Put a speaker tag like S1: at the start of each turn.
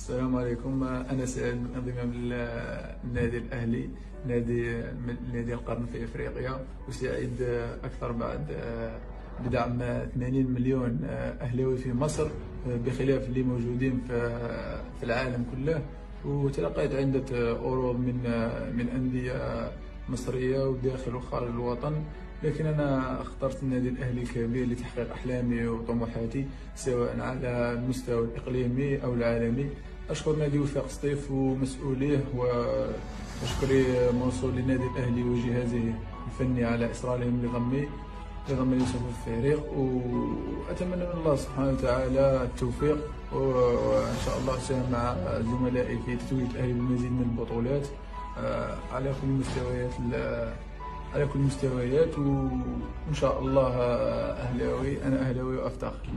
S1: السلام عليكم. أنا سعيد انضمام للنادي الأهلي، نادي القرن في إفريقيا، وسعيد أكثر بعد بدعم 80 مليون أهلاوي في مصر بخلاف اللي موجودين في العالم كله. وتلقيت عدة عروض من أندية مصرية وداخل وخارج الوطن، لكن أنا اخترت النادي الأهلي الكبير لتحقيق أحلامي وطموحاتي سواء على المستوى الإقليمي أو العالمي. أشكر نادي وفاق سطيف ومسؤوليه، وشكري موصول للنادي الأهلي وجهازه الفني على إصرارهم لضمني يوسف الفريق، وأتمنى من الله سبحانه وتعالى التوفيق، وإن شاء الله أساهم مع زملائي في تتويج الأهلي بالمزيد من البطولات على كل المستويات، وإن شاء الله أهلاوي، أنا أهلاوي وأفتخر.